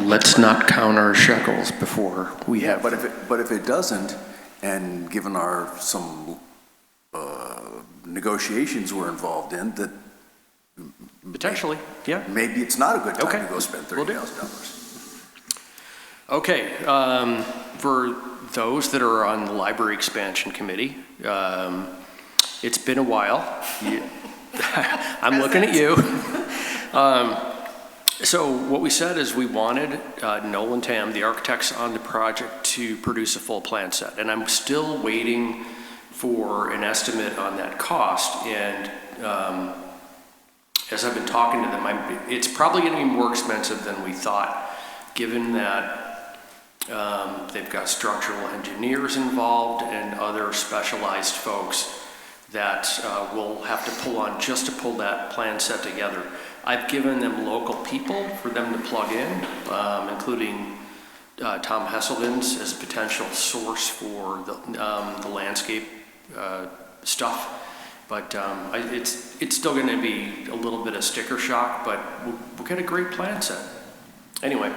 let's not count our shekels before we have. But if it doesn't, and given some negotiations we're involved in, that potentially, yeah, maybe it's not a good time to go spend $30,000. Okay, for those that are on the library expansion committee, it's been a while. I'm looking at you. So what we said is we wanted Nolan Tam, the architects on the project, to produce a full plan set. And I'm still waiting for an estimate on that cost. And as I've been talking to them, it's probably going to be more expensive than we thought, given that they've got structural engineers involved and other specialized folks that we'll have to pull on just to pull that plan set together. I've given them local people for them to plug in, including Tom Hesselden's as a potential source for the landscape stuff. But it's still going to be a little bit of sticker shock, but we'll get a great plan set. Anyway.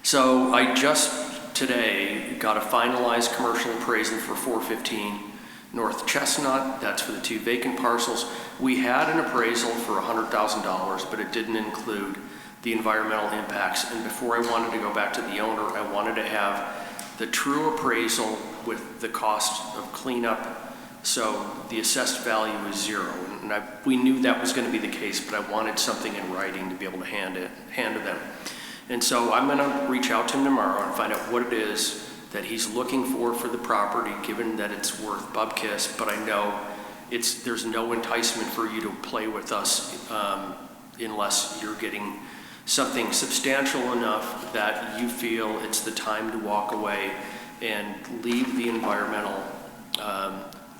So I just today got a finalized commercial appraisal for 415 North Chestnut. That's for the 2 vacant parcels. We had an appraisal for $100,000, but it didn't include the environmental impacts. And before I wanted to go back to the owner, I wanted to have the true appraisal with the cost of cleanup. So the assessed value is 0. And we knew that was going to be the case, but I wanted something in writing to be able to hand to them. And so I'm going to reach out to him tomorrow and find out what it is that he's looking for the property, given that it's worth bupkis. But I know there's no enticement for you to play with us unless you're getting something substantial enough that you feel it's the time to walk away and leave the environmental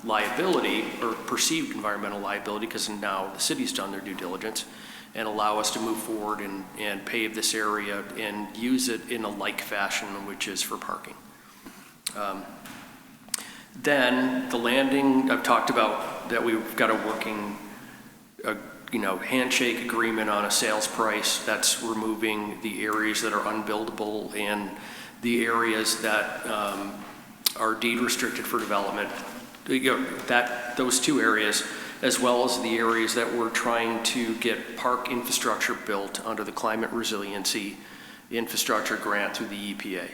liability, or perceived environmental liability, because now the city's done their due diligence, and allow us to move forward and pave this area and use it in a like fashion, which is for parking. Then the landing, I've talked about that we've got a working handshake agreement on a sales price. That's removing the areas that are unbuildable and the areas that are deed restricted for development. Those 2 areas, as well as the areas that we're trying to get park infrastructure built under the Climate Resiliency Infrastructure Grant through the EPA.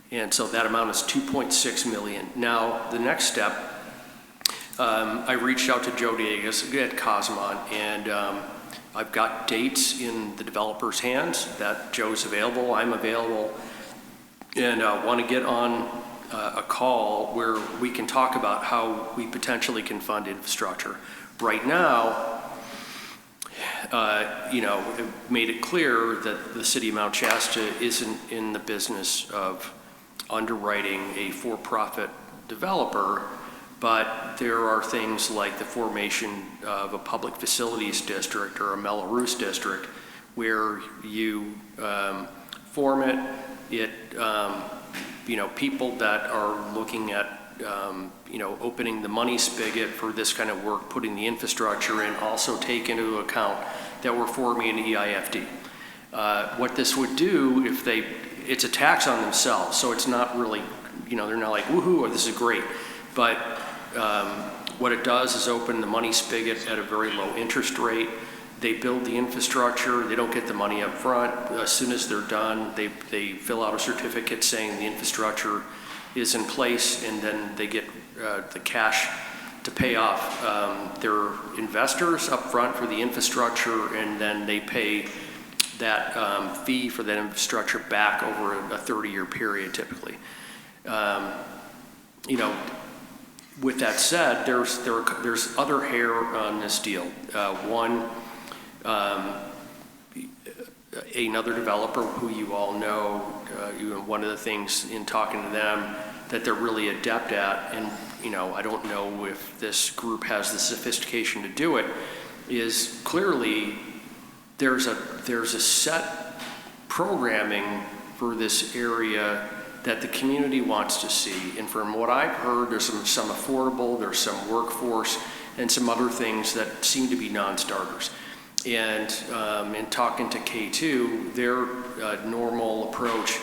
And so that amount is $2.6 million. Now, the next step, I reached out to Joe Diegas at Cosmont, and I've got dates in the developer's hands that Joe's available, I'm available, and want to get on a call where we can talk about how we potentially can fund infrastructure. Right now, it made it clear that the city of Mount Shasta isn't in the business of underwriting a for-profit developer, but there are things like the formation of a public facilities district or a Melrose district where you form it, people that are looking at opening the money spigot for this kind of work, putting the infrastructure in, also take into account that we're forming an EIFD. What this would do, it's a tax on themselves, so it's not really, they're not like, woohoo, or this is great. But what it does is open the money spigot at a very low interest rate. They build the infrastructure, they don't get the money up front. As soon as they're done, they fill out a certificate saying the infrastructure is in place, and then they get the cash to pay off their investors up front for the infrastructure, and then they pay that fee for that infrastructure back over a 30-year period typically. With that said, there's other hair on this deal. One, another developer who you all know, one of the things in talking to them that they're really adept at, and I don't know if this group has the sophistication to do it, is clearly there's a set programming for this area that the community wants to see. And from what I've heard, there's some affordable, there's some workforce, and some other things that seem to be non-starters. And in talking to K2, their normal approach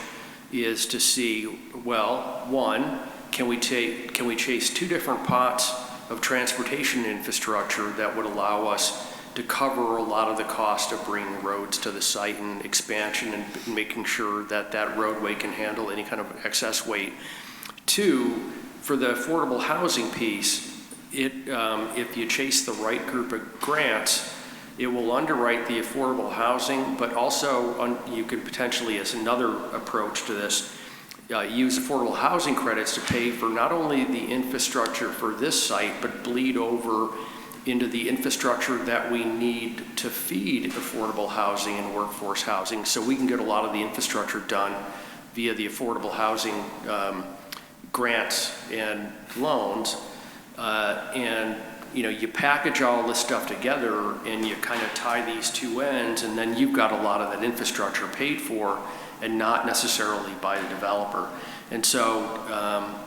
is to see, well, one, can we chase two different pots of transportation infrastructure that would allow us to cover a lot of the cost of bringing roads to the site and expansion and making sure that that roadway can handle any kind of excess weight. Two, for the affordable housing piece, if you chase the right group of grants, it will underwrite the affordable housing, but also you could potentially, as another approach to this, use affordable housing credits to pay for not only the infrastructure for this site, but bleed over into the infrastructure that we need to feed affordable housing and workforce housing, so we can get a lot of the infrastructure done via the affordable housing grants and loans. And you package all this stuff together and you kind of tie these two ends, and then you've got a lot of that infrastructure paid for and not necessarily by the developer. And so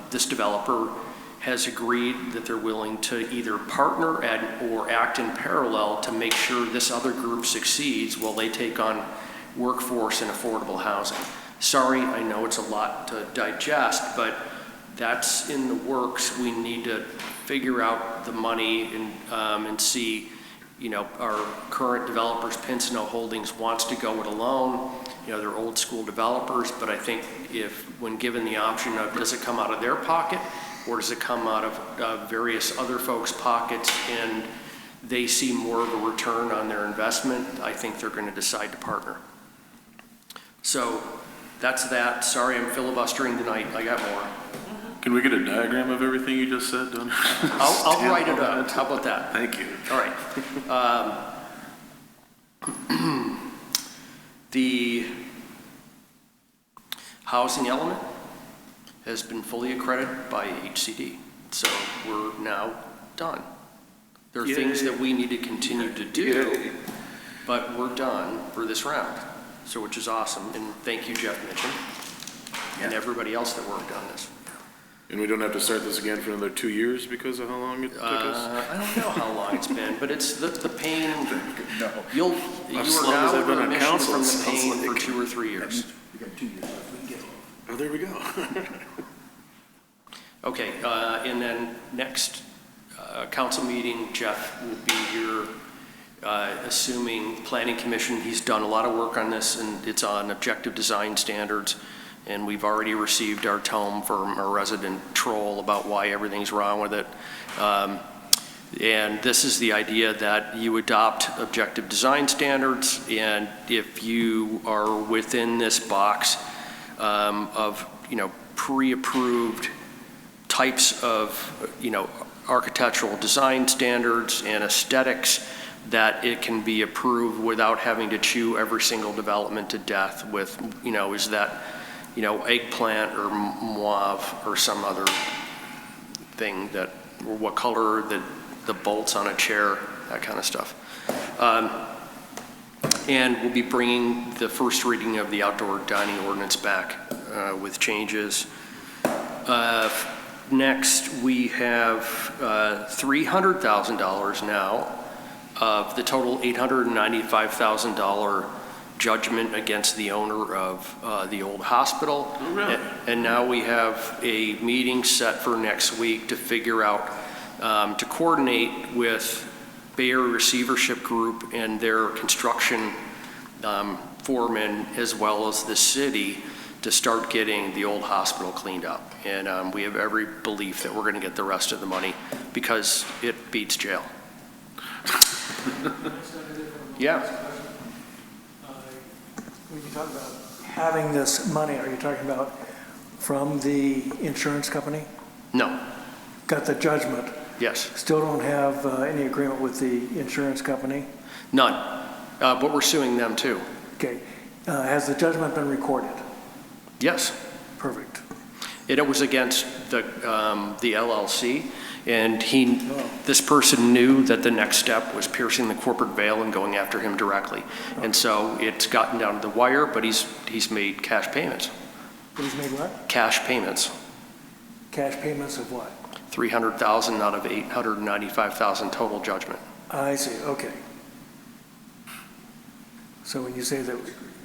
this developer has agreed that they're willing to either partner or act in parallel to make sure this other group succeeds while they take on workforce and affordable housing. Sorry, I know it's a lot to digest, but that's in the works. We need to figure out the money and see, our current developers, Pinsino Holdings, wants to go it alone. They're old school developers, but I think when given the option of does it come out of their pocket or does it come out of various other folks' pockets and they see more of a return on their investment, I think they're going to decide to partner. So that's that. Sorry, I'm filibustering tonight. I got more. Can we get a diagram of everything you just said, Don? I'll write it up. How about that? Thank you. All right. The housing element has been fully accredited by HCD, so we're now done. There are things that we need to continue to do, but we're done for this round, so which is awesome. And thank you, Jeff Mitchum, and everybody else that worked on this. And we don't have to start this again for another 2 years because of how long it took us? I don't know how long it's been, but it's the pain. No. You are As long as now I've been in on remission council, from it the sounds pain for like. 2 or 3 years. We got 2 years left. We can get it. Oh, there we go. Okay, and then next council meeting, Jeff will be here, assuming Planning Commission. He's done a lot of work on this, and it's on objective design standards. And we've already received our tome from a resident troll about why everything's wrong with it. And this is the idea that you adopt objective design standards, and if you are within this box of pre-approved types of architectural design standards and aesthetics, that it can be approved without having to chew every single development to death with is that eggplant or mauve or some other thing or what color the bolts on a chair, that kind of stuff. And we'll be bringing the first reading of the outdoor dining ordinance back with changes. Next, we have $300,000 now of the total $895,000 judgment against the owner of the old hospital. Oh, really? And now we have a meeting set for next week to figure out, to coordinate with Bay Area Receivership Group and their construction foreman, as well as the city, to start getting the old hospital cleaned up. And we have every belief that we're going to get the rest of the money because it beats jail. Yeah. When you talk about having this money, are you talking about from the insurance company? No. Got the judgment, Yes. still don't have any agreement with the insurance company? None. But we're suing them too. Okay. Has the judgment been recorded? Yes. Perfect. It was against the LLC, and this person knew that the next step was piercing the corporate veil and going after him directly. And so it's gotten down to the wire, but he's made cash payments. But he's made what? Cash payments. Cash payments of what? $300,000 out of $895,000 total judgment. I see, okay. So when you say that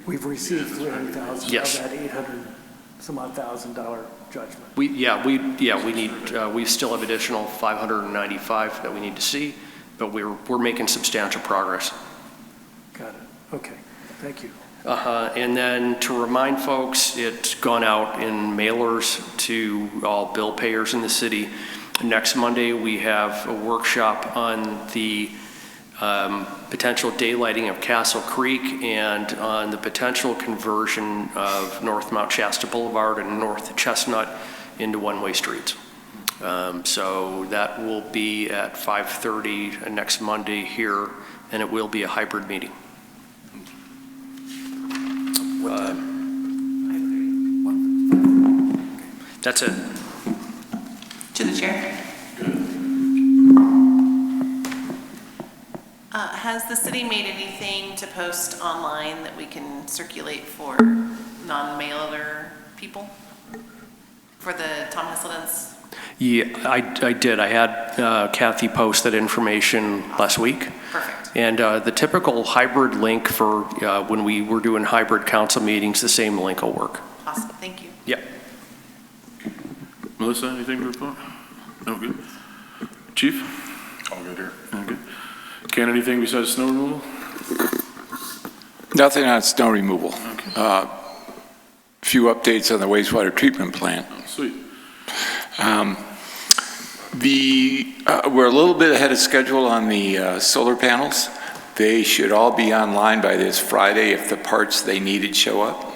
we've received $300,000 Yes. of that $800-some-odd-thousand judgment. We still have additional 595 that we need to see, but we're making substantial progress. Got it. Okay. Thank you. And then to remind folks, it's gone out in mailers to all bill payers in the city. Next Monday, we have a workshop on the potential daylighting of Castle Creek and on the potential conversion of North Mount Shasta Boulevard and North Chestnut into one-way streets. So that will be at 5:30 next Monday here, and it will be a hybrid meeting. That's it. To the chair. Has the city made anything to post online that we can circulate for non-mailer people? For the Tom Heselden's? Yeah, I did. I had Kathy post that information last week. Perfect. And the typical hybrid link for when we were doing hybrid council meetings, the same link will work. Awesome, thank you. Yep. Melissa, anything to report? No, good. Chief? All good here. Okay. Ken, anything besides snow removal? Nothing on snow removal. Okay. Few updates on the wastewater treatment plant. Oh, sweet. We're a little bit ahead of schedule on the solar panels. They should all be online by this Friday if the parts they needed show up.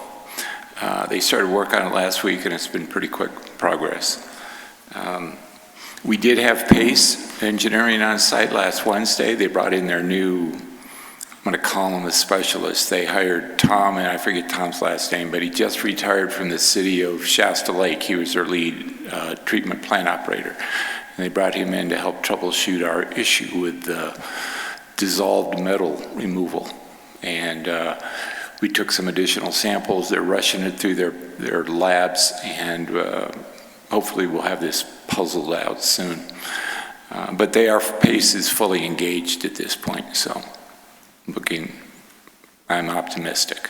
They started work on it last week, and it's been pretty quick progress. We did have Pace Engineering on site last Wednesday. They brought in their new, I'm going to call him a specialist. They hired Tom, and I forget Tom's last name, but he just retired from the city of Shasta Lake. He was their lead treatment plant operator. And they brought him in to help troubleshoot our issue with dissolved metal removal. And we took some additional samples. They're rushing it through their labs, and hopefully we'll have this puzzled out soon. But Pace is fully engaged at this point, so I'm optimistic.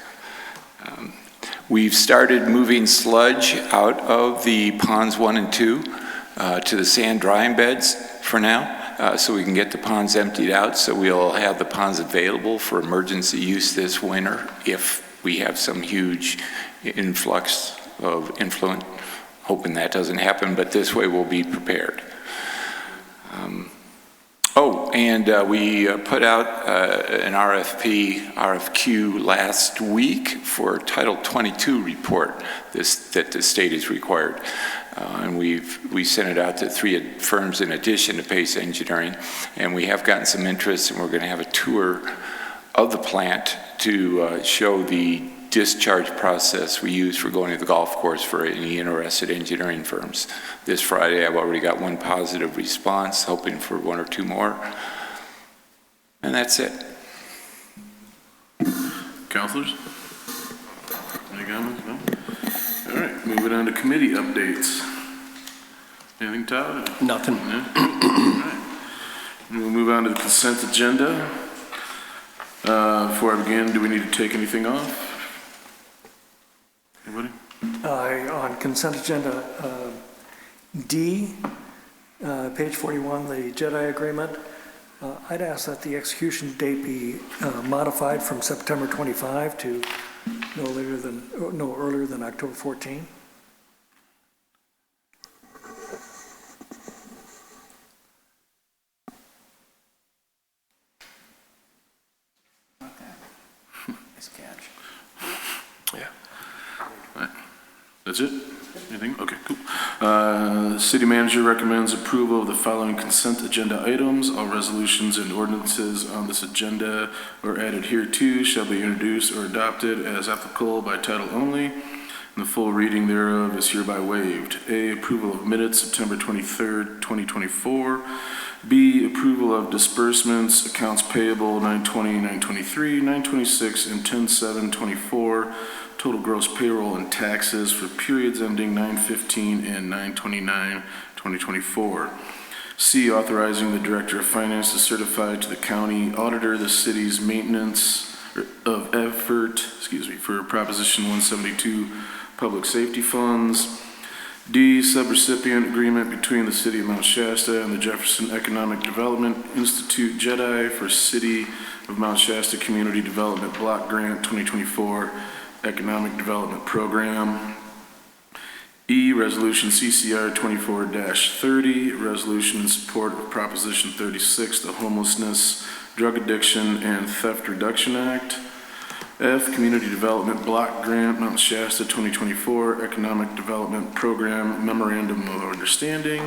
We've started moving sludge out of the ponds 1 and 2 to the sand drying beds for now, so we can get the ponds emptied out, so we'll have the ponds available for emergency use this winter if we have some huge influx of influent. Hoping that doesn't happen, but this way we'll be prepared. We put out an RFQ last week for Title 22 report that the state has required. And we sent it out to 3 firms in addition to Pace Engineering, and we have gotten some interest, and we're going to have a tour of the plant to show the discharge process we use for going to the golf course for any interested engineering firms. This Friday, I've already got 1 positive response, hoping for 1 or 2 more. And that's it. Councilors? Any comments? No? All right, moving on to committee updates. Anything, Todd? Nothing. No? All right. We'll move on to the consent agenda. Before I begin, do we need to take anything off? Anybody? On consent agenda D, page 41, the JEDI agreement, I'd ask that the execution date be modified from September 25 to no earlier than October 14. Nice catch. Yeah. That's it? Anything? Okay, cool. City manager recommends approval of the following consent agenda items. All resolutions and ordinances on this agenda or added hereto shall be introduced or adopted as applicable by title only, and the full reading thereof is hereby waived. A, approval of minutes, September 23rd, 2024. B, approval of disbursements, accounts payable 9/20, 9/23, 9/26, and 10/7/24. Total gross payroll and taxes for periods ending 9/15 and 9/29/2024. C, authorizing the Director of Finance to certify to the county auditor the city's maintenance of effort, for Proposition 172 public safety funds. D, subrecipient agreement between the City of Mount Shasta and the Jefferson Economic Development Institute JEDI for City of Mount Shasta Community Development Block Grant 2024 Economic Development Program. E, Resolution CCR 24-30, resolution in support of Proposition 36, the Homelessness, Drug Addiction, and Theft Reduction Act. F, Community Development Block Grant, Mount Shasta 2024 Economic Development Program Memorandum of Understanding.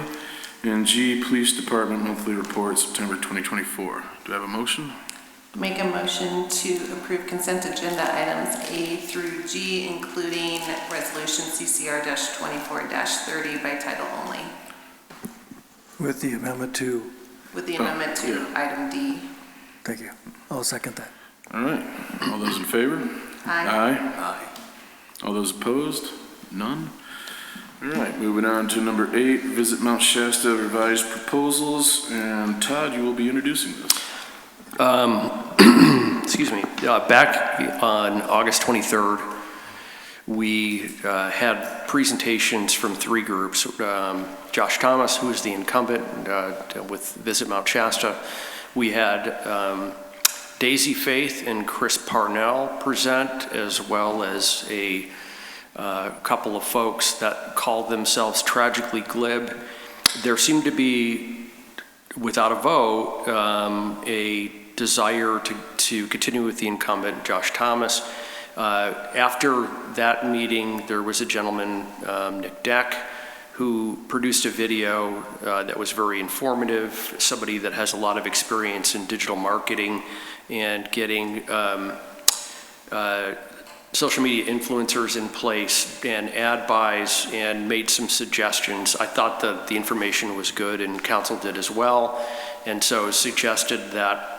And G, Police Department Monthly Report, September 2024. Do I have a motion? Make a motion to approve consent agenda items A through G, including resolution CCR-24-30 by title only, With the amendment to, with the amendment to item D. thank you. I'll second that. All right. All those in favor? Aye. Aye. All those opposed? None? All right, moving on to number 8, Visit Mount Shasta revised proposals. And Todd, you will be introducing this. Excuse me, back on August 23rd, we had presentations from 3 groups. Josh Thomas, who is the incumbent with Visit Mount Shasta. We had Daisy Faith and Chris Parnell present, as well as a couple of folks that called themselves Tragically Glib. There seemed to be, without a vote, a desire to continue with the incumbent, Josh Thomas. After that meeting, there was a gentleman, Nick Deck, who produced a video that was very informative, somebody that has a lot of experience in digital marketing and getting social media influencers in place and ad buys, and made some suggestions. I thought that the information was good, and council did as well, and so suggested that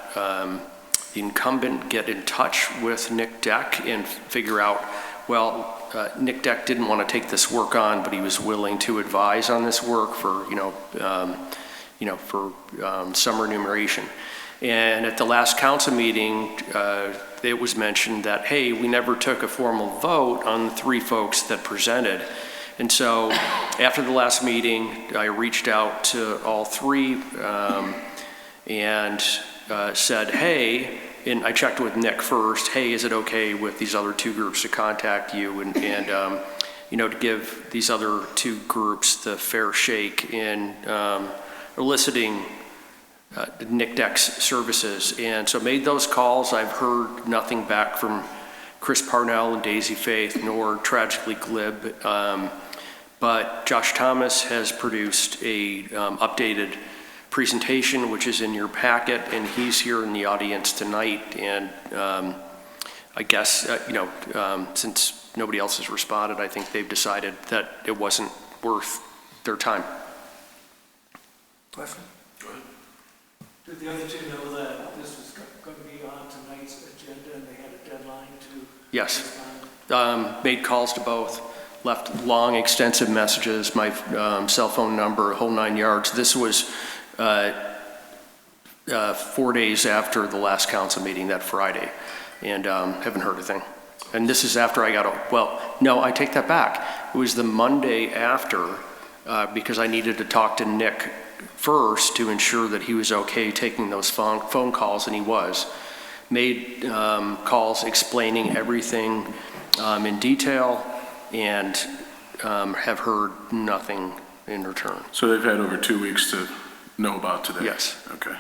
the incumbent get in touch with Nick Deck and figure out, well, Nick Deck didn't want to take this work on, but he was willing to advise on this work for, some remuneration. And at the last council meeting, it was mentioned that, hey, we never took a formal vote on the 3 folks that presented. And so after the last meeting, I reached out to all 3 and said, hey, and I checked with Nick first, hey, is it okay with these other 2 groups to contact you and to give these other 2 groups the fair shake in eliciting Nick Deck's services. And so made those calls. I've heard nothing back from Chris Parnell and Daisy Faith, nor Tragically Glib. But Josh Thomas has produced a updated presentation, which is in your packet, and he's here in the audience tonight. And I guess, since nobody else has responded, I think they've decided that it wasn't worth their time. Question? Go ahead. Did the other 2 know that this was going to be on tonight's agenda and they had a deadline to? Yes. Made calls to both, left long, extensive messages, my cell phone number, whole 9 yards. This was 4 days after the last council meeting, that Friday, and haven't heard a thing. And this is after I got, no, I take that back. It was the Monday after, because I needed to talk to Nick first to ensure that he was okay taking those phone calls, and he was. Made calls explaining everything in detail, and have heard nothing in return. So they've had over 2 weeks to know about today? Yes. Okay.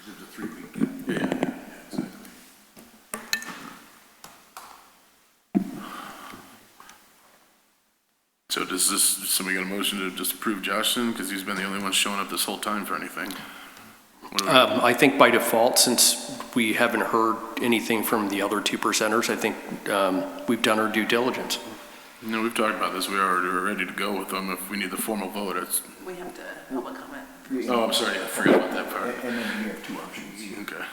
There's a 3-week gap. Yeah. So does somebody got a motion to just approve Joshson, because he's been the only one showing up this whole time for anything? I think by default, since we haven't heard anything from the other 2 presenters, I think we've done our due diligence. No, we've talked about this. We're ready to go with them if we need the formal vote. We have to public comment. Oh, I'm sorry. I forgot about that part. And then we have 2 options Okay.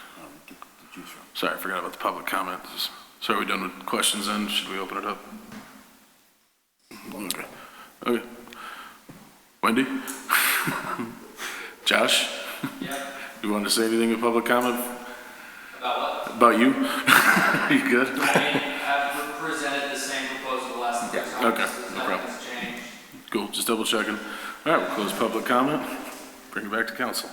to choose from. Sorry, I forgot about the public comment. So are we done with questions then? Should we open it up? Okay. Okay. Wendy? Josh? Yeah. You want to say anything in public comment? About what? about you? Are you good? I mean, I've presented the same proposal last time. Okay, no problem. Nothing's changed. Cool, just double checking. All right, we'll close public comment. Bring it back to council.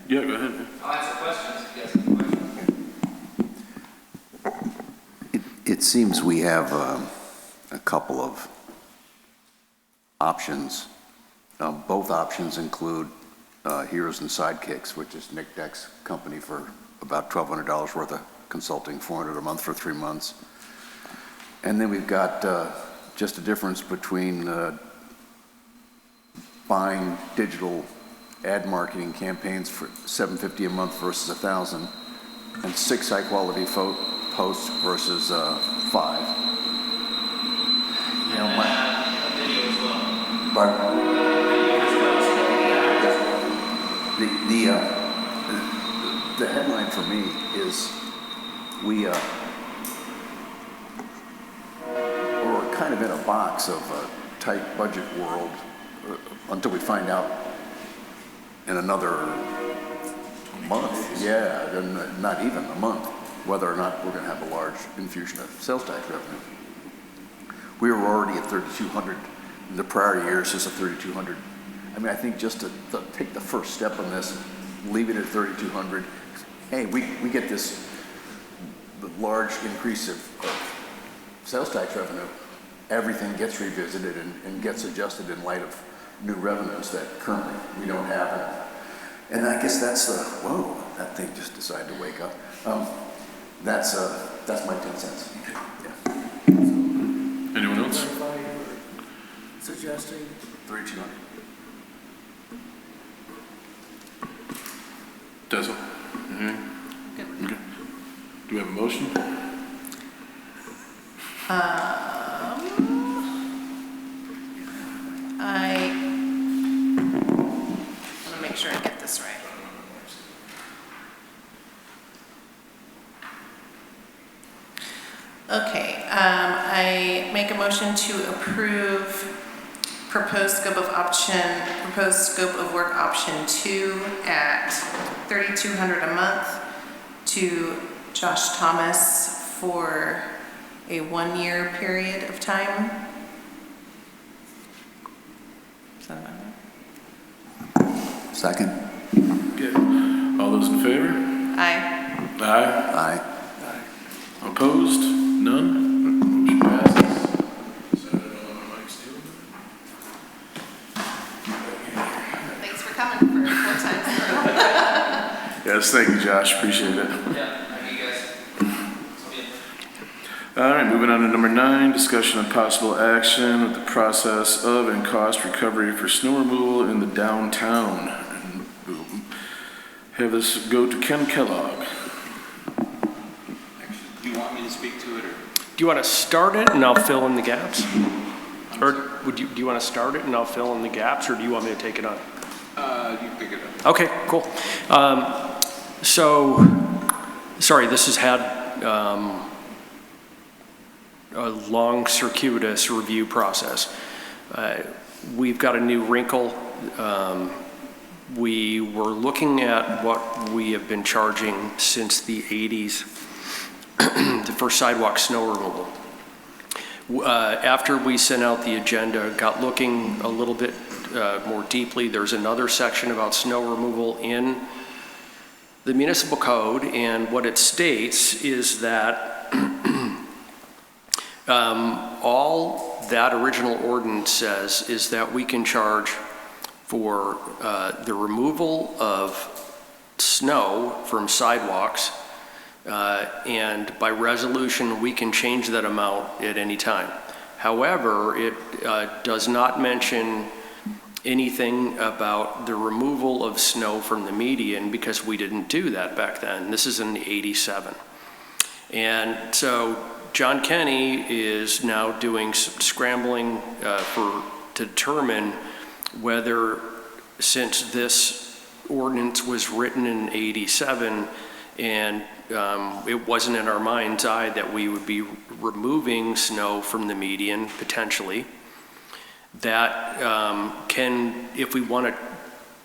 Yeah, go ahead. man. I'll answer questions if you guys have questions. It seems we have a couple of options. Both options include Heroes and Sidekicks, which is Nick Deck's company for about $1,200 worth of consulting, $400 a month for 3 months. And then we've got just a difference between buying digital ad marketing campaigns for $750 a month versus $1,000, and 6 high-quality posts versus 5. You know, A video as well. but the headline for me is we're kind of in a box of a tight budget world until we find out in another month, yeah, and not even a month, whether or not we're going to have a large infusion of sales tax revenue. We were already at 3,200. In the prior years, this is 3,200. I mean, I think just to take the first step on this, leave it at 3,200. Hey, we get this large increase of sales tax revenue. Everything gets revisited and gets adjusted in light of new revenues that currently we don't have. And I guess that's whoa, that thing just decided to wake up. That's my 10 cents. Yeah. Anyone else? Clarify, you were suggesting 3,200. Tessa? Okay. Do we have a motion? I want to make sure I get this right. Okay, I make a motion to approve proposed scope of work option 2 at $3,200 a month to Josh Thomas for a 1-year period of time. Is that about it? Second? Okay. All those in favor? Aye. Aye. Aye. Opposed? None? Motion passes. Thanks for coming for 4 times. Yes, thank you, Josh. Appreciate it. Yeah, thank you guys. All right, moving on to number 9, discussion of possible action with the process of and cost recovery for snow removal in the downtown. And we'll have this go to Ken Kellogg. Do you want me to speak to it, or? Do you want to start it and I'll fill in the gaps? Or do you want to start it and I'll fill in the gaps, or do you want me to take it on? You pick it up. Okay, cool. So, sorry, this has had a long circuitous review process. We've got a new wrinkle. We were looking at what we have been charging since the 80s for sidewalk snow removal. After we sent out the agenda, got looking a little bit more deeply. There's another section about snow removal in the municipal code, and what it states is that all that original ordinance says is that we can charge for the removal of snow from sidewalks, and by resolution we can change that amount at any time. However, it does not mention anything about the removal of snow from the median, because we didn't do that back then. This is in 87. And so John Kenny is now doing some scrambling to determine whether, since this ordinance was written in 87 and it wasn't in our mind's eye that we would be removing snow from the median potentially, that if we wanted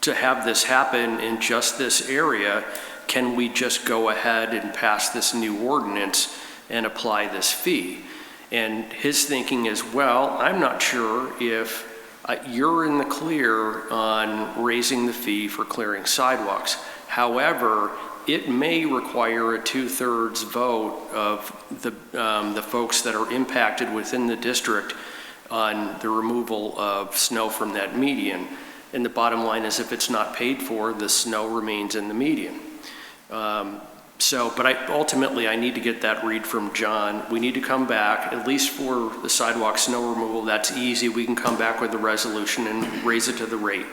to have this happen in just this area, can we just go ahead and pass this new ordinance and apply this fee? And his thinking is, well, I'm not sure if you're in the clear on raising the fee for clearing sidewalks. However, it may require a 2/3 vote of the folks that are impacted within the district on the removal of snow from that median. And the bottom line is, if it's not paid for, the snow remains in the median. But ultimately, I need to get that read from John. We need to come back, at least for the sidewalk snow removal. That's easy. We can come back with the resolution and raise it to the rate.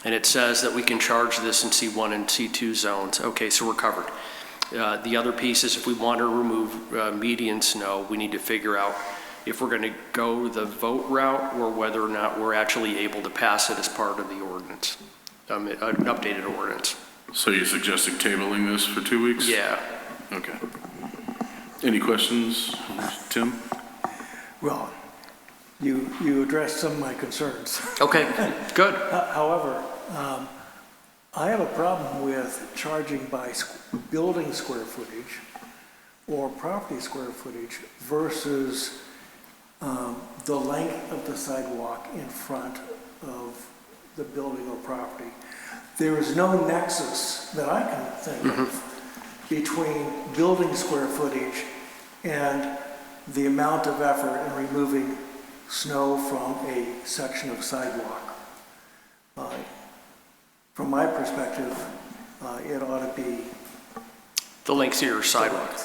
And it says that we can charge this in C1 and C2 zones. Okay, so we're covered. The other piece is, if we want to remove median snow, we need to figure out if we're going to go the vote route or whether or not we're actually able to pass it as part of the ordinance, an updated ordinance. So you're suggesting tabling this for 2 weeks? Yeah. Okay. Any questions, Tim? Well, you addressed some of my concerns. Okay, good. However, I have a problem with charging by building square footage or property square footage versus the length of the sidewalk in front of the building or property. There is no nexus that I can think of between building square footage and the amount of effort in removing snow from a section of sidewalk. From my perspective, it ought to be The length of your sidewalk,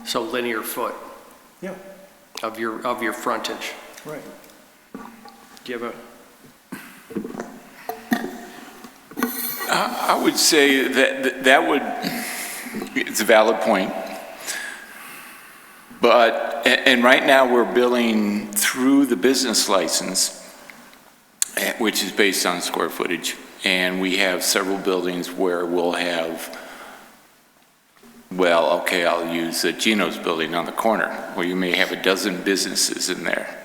so linear foot yeah, of your frontage. right. Do you have a? I would say that would, it's a valid point. But, and right now we're billing through the business license, which is based on square footage. And we have several buildings where we'll have, well, okay, I'll use Gino's building on the corner, where you may have a dozen businesses in there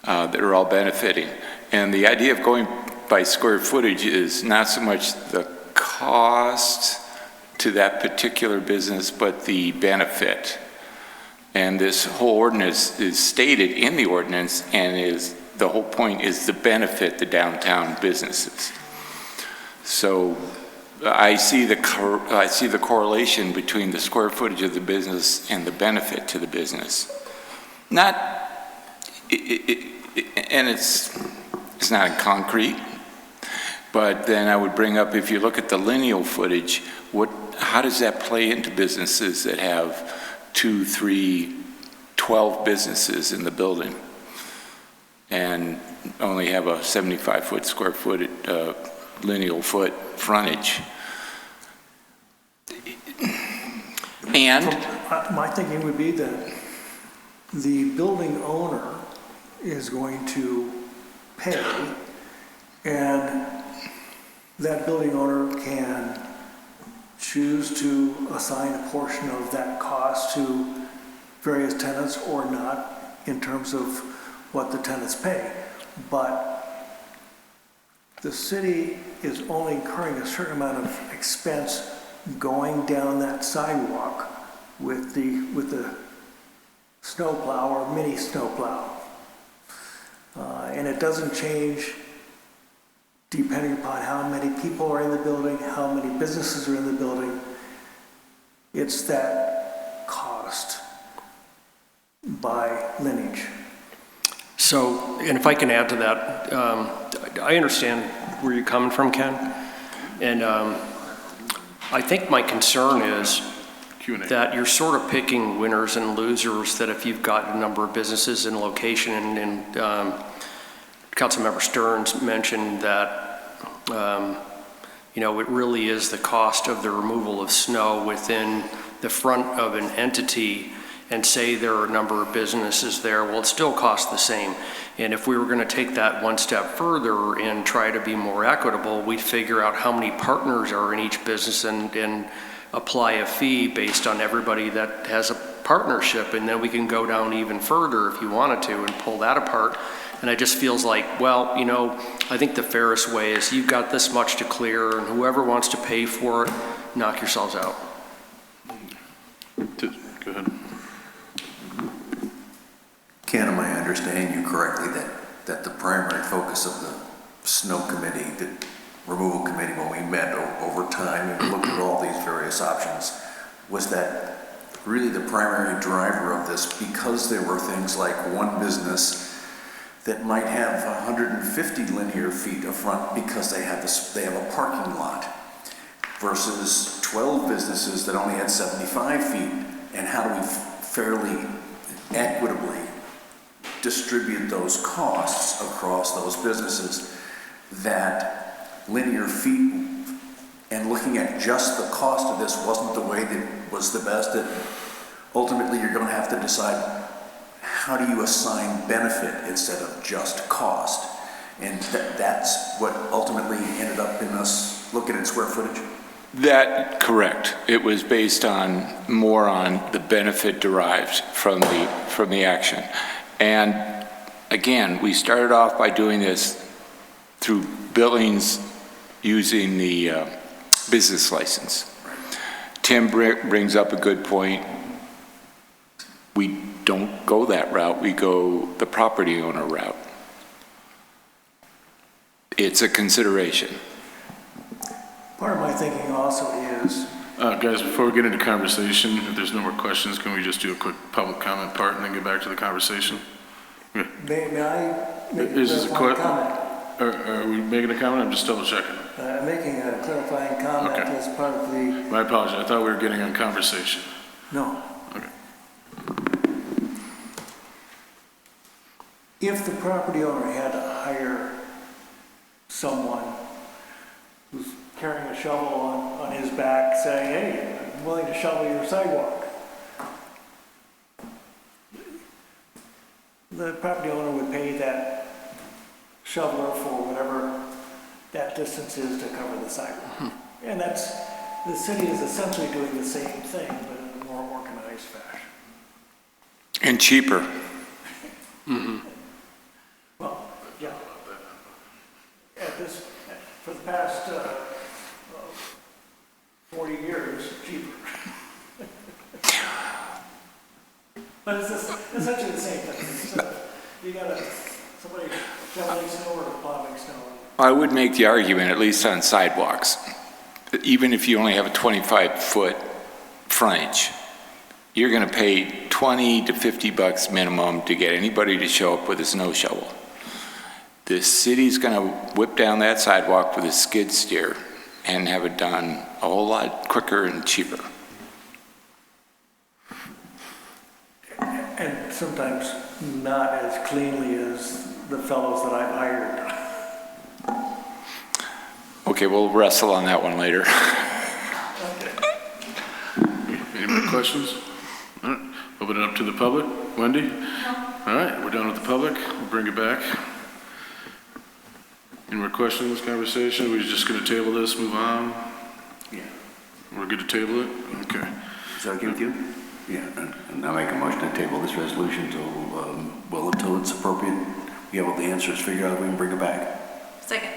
that are all benefiting. And the idea of going by square footage is not so much the cost to that particular business, but the benefit. And this whole ordinance is stated in the ordinance, and the whole point is to benefit the downtown businesses. So I see the correlation between the square footage of the business and the benefit to the business. And it's not in concrete. But then I would bring up, if you look at the lineal footage, how does that play into businesses that have 2, 3, 12 businesses in the building and only have a 75-foot square foot lineal foot frontage? And My thinking would be that the building owner is going to pay, and that building owner can choose to assign a portion of that cost to various tenants or not, in terms of what the tenants pay. But the city is only incurring a certain amount of expense going down that sidewalk with the snowplow or mini snowplow. And it doesn't change depending upon how many people are in the building, how many businesses are in the building. It's that cost by lineage. So, and if I can add to that, I understand where you're coming from, Ken. And I think my concern is that you're sort of picking winners and losers, that if you've got a number of businesses in location, and Councilmember Stearns mentioned that, it really is the cost of the removal of snow within the front of an entity, and say there are a number of businesses there, well, it still costs the same. And if we were going to take that one step further and try to be more equitable, we'd figure out how many partners are in each business and apply a fee based on everybody that has a partnership, and then we can go down even further if you wanted to and pull that apart And it just feels like, well, you know, I think the fairest way is you've got this much to clear, and whoever wants to pay for it, knock yourselves out. Go ahead. Ken, am I understanding you correctly that the primary focus of the snow committee, the removal committee, when we met over time and looked at all these various options, was that really the primary driver of this, because there were things like one business that might have 150 linear feet of front because they have a parking lot, versus 12 businesses that only had 75 feet, and how do we fairly equitably distribute those costs across those businesses, that linear feet and looking at just the cost of this wasn't the way that was the best. That ultimately you're going to have to decide, how do you assign benefit instead of just cost? And that's what ultimately ended up in us looking at square footage. That, correct. It was based more on the benefit derived from the action. And again, we started off by doing this through billings using the business license. Tim brings up a good point. We don't go that route. We go the property owner route. It's a consideration. Part of my thinking also is, Guys, before we get into conversation, if there's no more questions, can we just do a quick public comment part and then get back to the conversation? Yeah. may I make Is this a clarifying comment? Are we making a comment? I'm just double checking. I'm making a clarifying comment Okay. as part of the, My apologies. I thought we were getting on conversation. no. Okay. If the property owner had to hire someone who's carrying a shovel on his back saying, hey, I'm willing to shovel your sidewalk, the property owner would pay that shoveler for whatever that distance is to cover the sidewalk. And the city is essentially doing the same thing, but in a more organized fashion. And cheaper. Well, yeah. For the past 40 years, cheaper. But it's essentially the same thing. You got somebody shoveling snow or plowing snow. I would make the argument, at least on sidewalks, that even if you only have a 25-foot frontage, you're going to pay 20 to 50 bucks minimum to get anybody to show up with a snow shovel. The city's going to whip down that sidewalk with a skid steer and have it done a whole lot quicker and cheaper. And sometimes not as cleanly as the fellows that I've hired. Okay, we'll wrestle on that one later. Any more questions? All right. Open it up to the public. Wendy? No. All right, we're done with the public. We'll bring it back. Any more questions, conversation? We're just going to table this, move on? Yeah. We're good to table it? Okay. Is that okay with you? Yeah, and I make a motion to table this resolution until it's appropriate. We have all the answers figured out, we can bring it back. Second.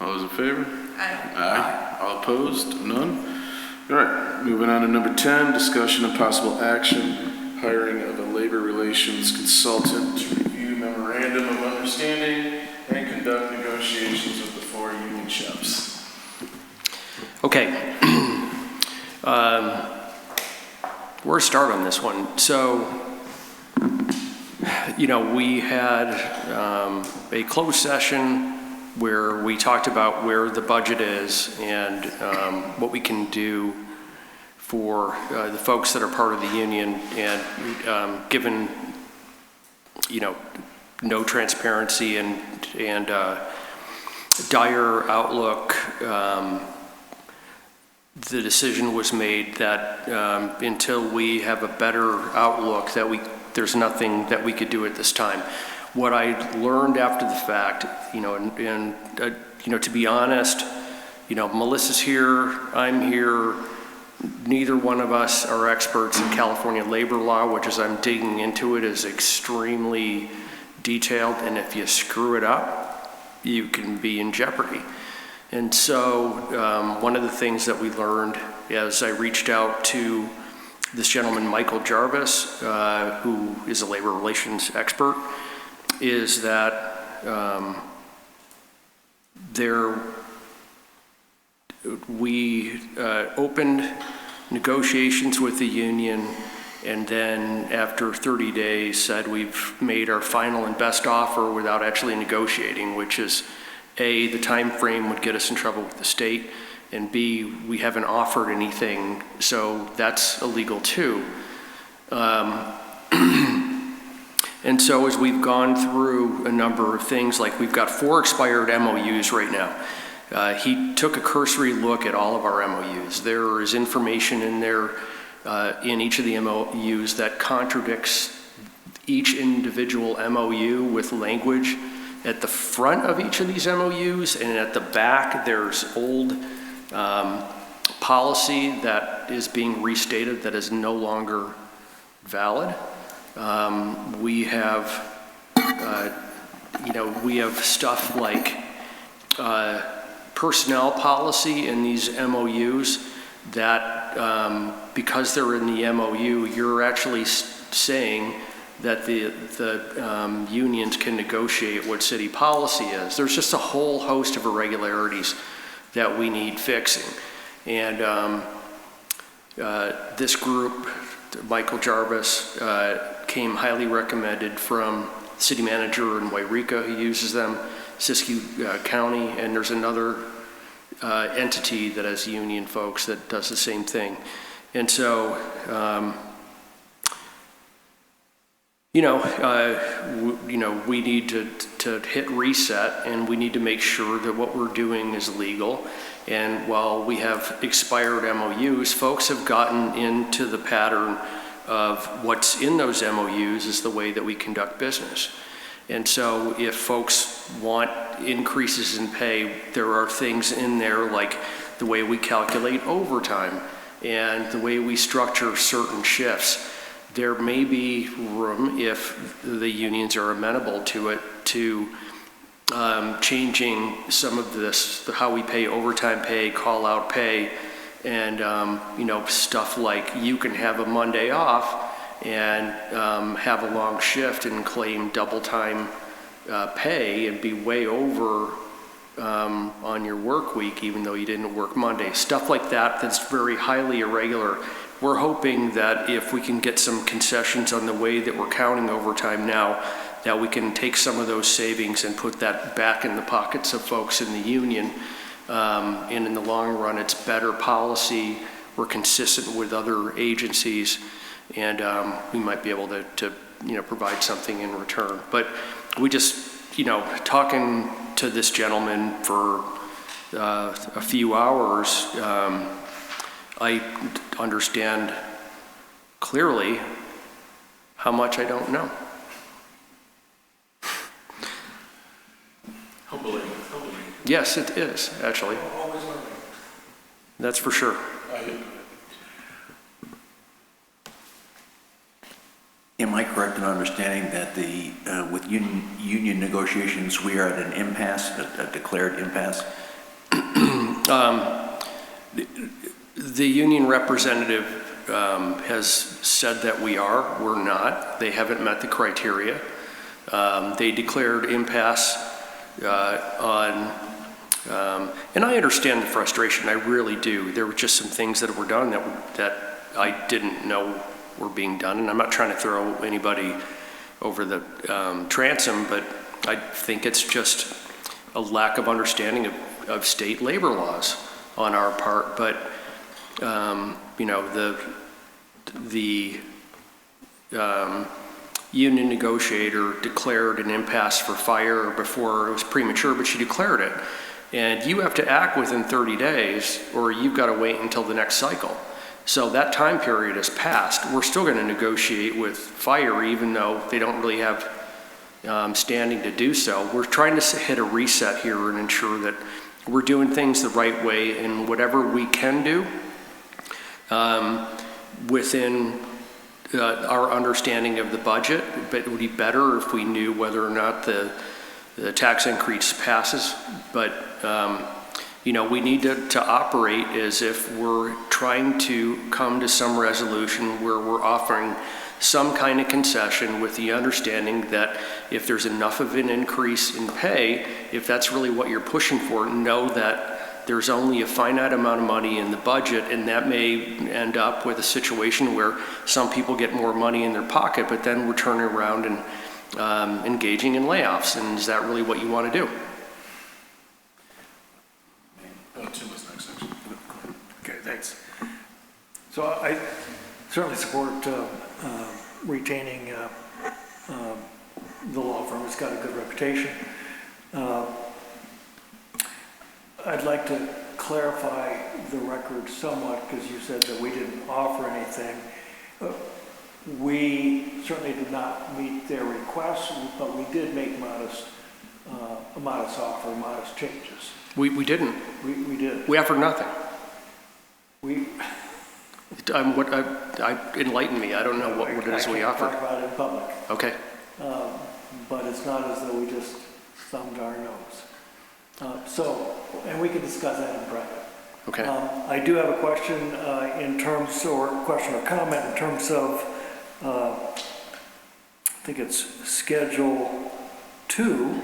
All those in favor? Aye. Aye. All opposed? None? All right, moving on to number 10, discussion and possible action, hiring of a labor relations consultant to review memorandum of understanding and conduct negotiations with the 4 union shops. Okay. Where to start on this one? So, you know, we had a closed session where we talked about where the budget is and what we can do for the folks that are part of the union, and given, you know, no transparency and dire outlook, the decision was made that until we have a better outlook, that there's nothing that we could do at this time. What I learned after the fact, you know, and you know, to be honest, you know, Melissa's here, I'm here. Neither one of us are experts in California labor law, which, as I'm digging into it, is extremely detailed, and if you screw it up, you can be in jeopardy. And so one of the things that we learned as I reached out to this gentleman, Michael Jarvis, who is a labor relations expert, is that we opened negotiations with the union, and then after 30 days said we've made our final and best offer without actually negotiating, which is A, the time frame would get us in trouble with the state, and B, we haven't offered anything, so that's illegal too. And so as we've gone through a number of things, like we've got 4 expired MOUs right now. He took a cursory look at all of our MOUs. There is information in there in each of the MOUs that contradicts each individual MOU with language at the front of each of these MOUs, and at the back there's old policy that is being restated that is no longer valid. We have, we have stuff like personnel policy in these MOUs that because they're in the MOU, you're actually saying that the unions can negotiate what city policy is. There's just a whole host of irregularities that we need fixing. And this group, Michael Jarvis, came highly recommended from city manager in Wairika who uses them, Siskiyou County, and there's another entity that has union folks that does the same thing. And so, we need to hit reset, and we need to make sure that what we're doing is legal. And while we have expired MOUs, folks have gotten into the pattern of what's in those MOUs is the way that we conduct business. And so if folks want increases in pay, there are things in there like the way we calculate overtime and the way we structure certain shifts. There may be room, if the unions are amenable to it, to changing some of this, how we pay overtime pay, call-out pay, and stuff like you can have a Monday off and have a long shift and claim double time pay and be way over on your work week even though you didn't work Monday. Stuff like that that's very highly irregular. We're hoping that if we can get some concessions on the way that we're counting overtime now, that we can take some of those savings and put that back in the pockets of folks in the union. And in the long run, it's better policy. We're consistent with other agencies, and we might be able to provide something in return. But we just, talking to this gentleman for a few hours, I understand clearly how much I don't know. Humbling. Yes, it is, actually. Always learning. That's for sure. Am I correct in understanding that with union negotiations, we are at an impasse, a declared impasse? The union representative has said that we're not. They haven't met the criteria. They declared impasse and I understand the frustration, I really do. There were just some things that were done that I didn't know were being done, and I'm not trying to throw anybody over the transom, but I think it's just a lack of understanding of state labor laws on our part. But the union negotiator declared an impasse for fire before it was premature, but she declared it. And you have to act within 30 days or you've got to wait until the next cycle. So that time period has passed. We're still going to negotiate with fire even though they don't really have standing to do so. We're trying to hit a reset here and ensure that we're doing things the right way, and whatever we can do within our understanding of the budget, but it would be better if we knew whether or not the tax increase passes. But, we need to operate as if we're trying to come to some resolution where we're offering some kind of concession with the understanding that if there's enough of an increase in pay, if that's really what you're pushing for, know that there's only a finite amount of money in the budget, and that may end up with a situation where some people get more money in their pocket, but then we're turning around and engaging in layoffs. And is that really what you want to do? Tim was next, actually. Okay, thanks. So I certainly support retaining the law firm. It's got a good reputation. I'd like to clarify the record somewhat, because you said that we didn't offer anything. We certainly did not meet their requests, but we did make a modest offer, modest changes. We didn't. We did. We offered nothing. We. Enlighten me. I don't know what it is we offered. I can't talk about it in public. Okay. But it's not as though we just thumbed our nose. And we can discuss that in private. Okay. I do have a question question or comment in terms of, I think it's Schedule 2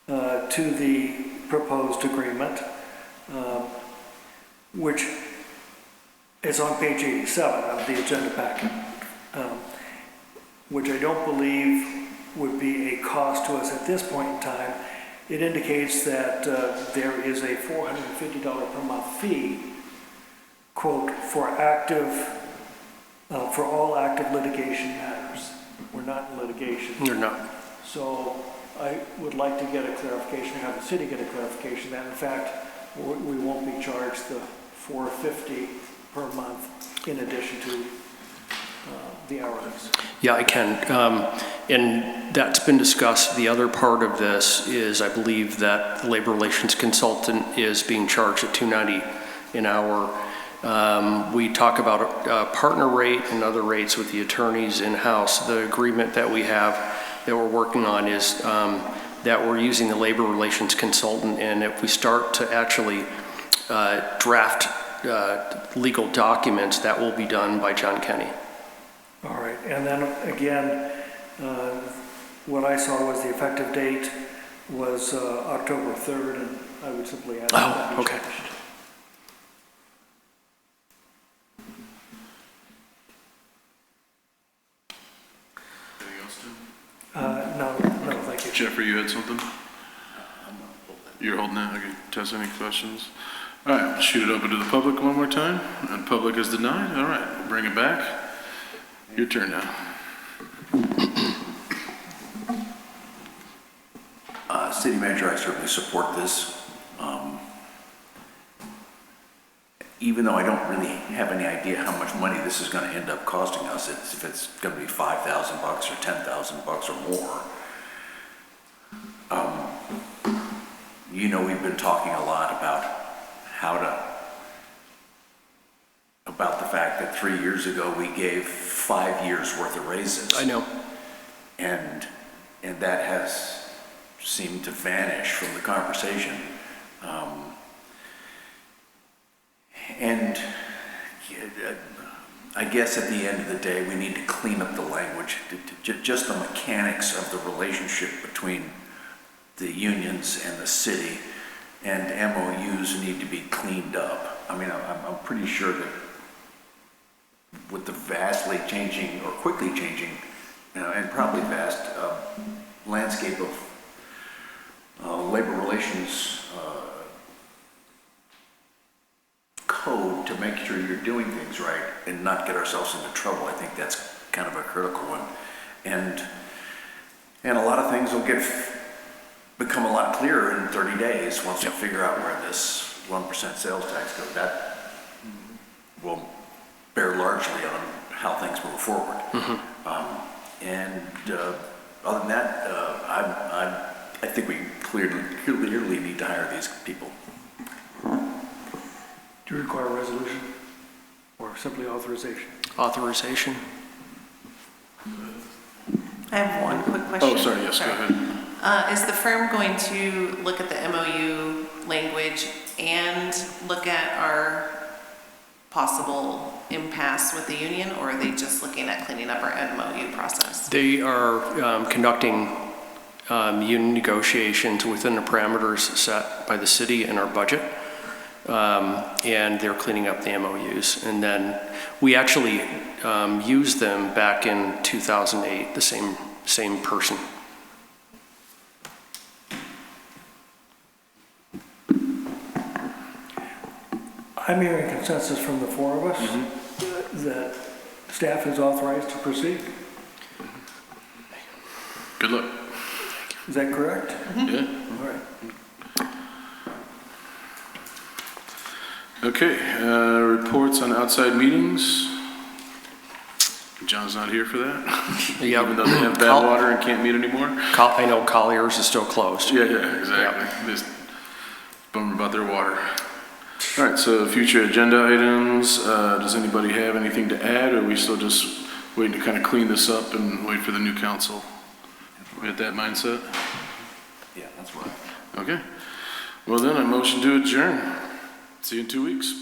to the proposed agreement, which is on page 87 of the agenda packet, which I don't believe would be a cost to us at this point in time. It indicates that there is a $450 per month fee, quote, for all active litigation matters. We're not in litigation. You're not. So I would like to get a clarification, have the city get a clarification that in fact we won't be charged the $450 per month in addition to the hours. Yeah, I can. And that's been discussed. The other part of this is I believe that the labor relations consultant is being charged at $290 an hour. We talk about a partner rate and other rates with the attorneys in-house. The agreement that we have that we're working on is that we're using the labor relations consultant, and if we start to actually draft legal documents, that will be done by John Kenny. All right, and then again, what I saw was the effective date was October 3rd, and I would simply add that. Oh, okay. Anything else, Tim? No, thank you. Jeffrey, you had something? You're holding that? Okay. Tess, any questions? All right, shoot it open to the public one more time. And public is denied. All right, bring it back. Your turn now. City manager, I certainly support this. Even though I don't really have any idea how much money this is going to end up costing us, if it's going to be $5,000 or $10,000 or more. We've been talking a lot about the fact that 3 years ago we gave 5 years worth of raises. I know. And that has seemed to vanish from the conversation. And I guess at the end of the day, we need to clean up the language, just the mechanics of the relationship between the unions and the city, and MOUs need to be cleaned up. I mean, I'm pretty sure that with the vastly changing or quickly changing, and probably vast landscape of labor relations code to make sure you're doing things right and not get ourselves into trouble, I think that's kind of a critical one. And a lot of things will become a lot clearer in 30 days once we figure out where this 1% sales tax goes. That will bear largely on how things move forward. Other than that, I think we clearly need to hire these people. Do you require a resolution or simply authorization? authorization. I have one quick question. Oh, sorry, yes, go ahead. Is the firm going to look at the MOU language and look at our possible impasse with the union, or are they just looking at cleaning up our MOU process? They are conducting union negotiations within the parameters set by the city and our budget, and they're cleaning up the MOUs. And then we actually used them back in 2008, the same person. I'm hearing consensus from the four of us that staff is authorized to proceed. Good luck. Is that correct? Yeah. All right. Okay, reports on outside meetings. John's not here for that, Yeah, even though they have bad water and can't meet anymore. I know Collier's is still closed. Yeah, exactly. Just bummed about their water. All right, so future agenda items, does anybody have anything to add, or are we still just waiting to kind of clean this up and wait for the new council? We at that mindset? Yeah, that's right. Okay. Well then, I motion to adjourn. See you in 2 weeks.